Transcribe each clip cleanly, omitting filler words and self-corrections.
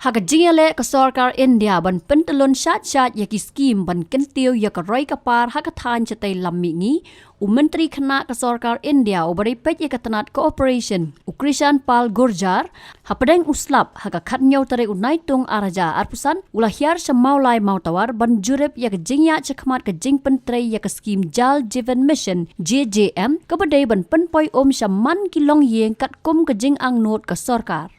Hak Jylla ke Sorkar India ban pentelon syat-syat yaki Skhim ban kentiu yak roi kapar hak than cetai lamingi Myntri kena ke Sorkar India ubari pet yak tenat cooperation Ukrisan pal Gurjar hapadeng uslap hak Kyrñiom tere unaitung araja arpusan ulahiar Mawlai Mawtawar ban Jurip yak Jylla cekmat ke jing pentre yak Skhim JJM mission JJM kabadai ban penpoi syaman kilong yeng kat kum ke jing angnot ke Sorkar.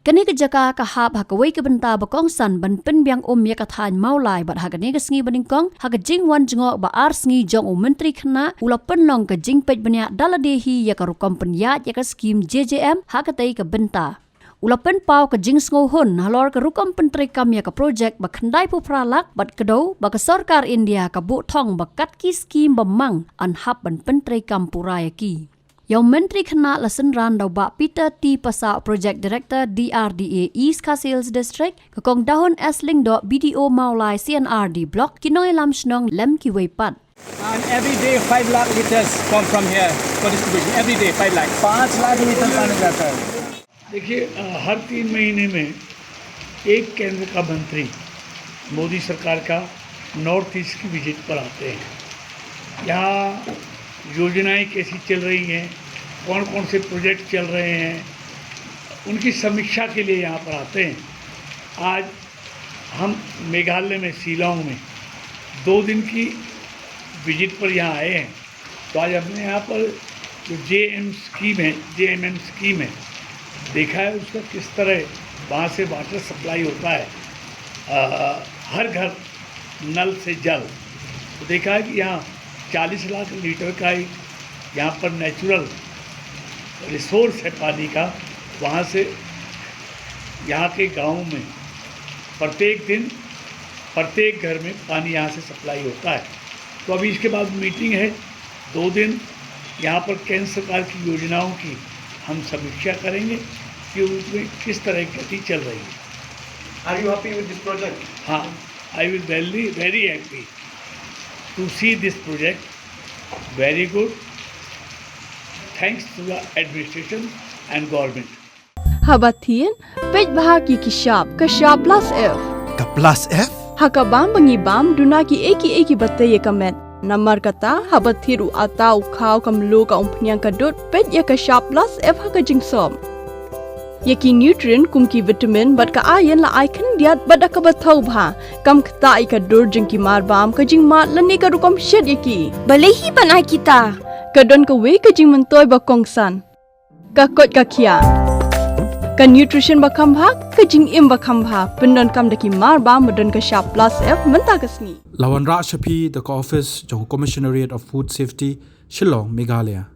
Kani kejaka kahap hakawai ke benta bakongsan ban penbiang ya kathan Mawlai bat hakani ke sengi baningkong hak jing wan jengok ba ar sengi jong Myntri kena ula penlong ke jing pej banyak daladehi ya karukom penyat ya ke Skhim JJM hakatai ke benta. Ula pen pau ke jing sngohun halor ke rukom pentri kam ya ke projek ba kendai pu pralak bat kedau ba ke Sorkar India ka bu thong ba kat ki Skhim bamang an hap ban pentri kam puraya ki. Yang Myntri kena lesen ran dau bak Peter T. Pasau Project Director DRDA East Sales District ke kong dahun esling dok BDO Mawlai CNRD Block kinoi lam shnong lem ki weipat. And every day 5 lakh liters come from here for distribution. Every day 5 lakh. 5 lakh litre पानी जाता है. देखिए हर 3 महीने में एक केंद्र का मंत्री मोदी सरकार का नॉर्थ ईस्ट की विजिट पर आते हैं. यहाँ योजनाएं कैसी चल रही हैं, कौन कौन से प्रोजेक्ट चल रहे हैं, उनकी समीक्षा के लिए यहाँ पर आते हैं. आज हम मेघालय में शिलोंग में 2 दिन की विजिट पर यहाँ आए हैं. तो आज हमने यहाँ पर जो JJM स्कीम है देखा है उसका किस तरह वहाँ से वाटर सप्लाई होता है, हर घर नल से जल. तो देखा है कि यहाँ 40 लाख लीटर का एक यहाँ पर नेचुरल रिसोर्स है पानी का. वहाँ से यहाँ के गाँव में प्रत्येक दिन प्रत्येक घर में पानी यहाँ से सप्लाई होता है. तो अभी इसके बाद मीटिंग है 2 दिन यहाँ पर केंद्र सरकार की योजनाओं की हम समीक्षा करेंगे कि उसमें किस तरह की गति चल रही है. Are you happy with this project? हाँ, I will be very happy to see this project. Very good. Thanks to the administration and government. Habatin, pej bahagi kishap plus F. Ka plus F? Hakabam bangibam duna ki eki batay comment. Namar kata habathiru atau kau kamlu ka umpnyang kadut pej ya kishap plus F hakajing som. Yaki nutrient kum ki vitamin bat ka ayan la ai kan diat bat ka bathau bha kam khta ai ka dur jing ki mar bam ka jing mat la ne ka rukom shed yaki balehi banai kita ka don ka we ka jing mentoy ba kongsan ka kot ka khia ka nutrition ba kham bha ka jing im ba kham bha pendon kam daki mar bam don ka sharp plus F menta ka sni Lawan Ra Shapi, the office, Johor Commissionariat of Food Safety, Shillong, Meghalaya.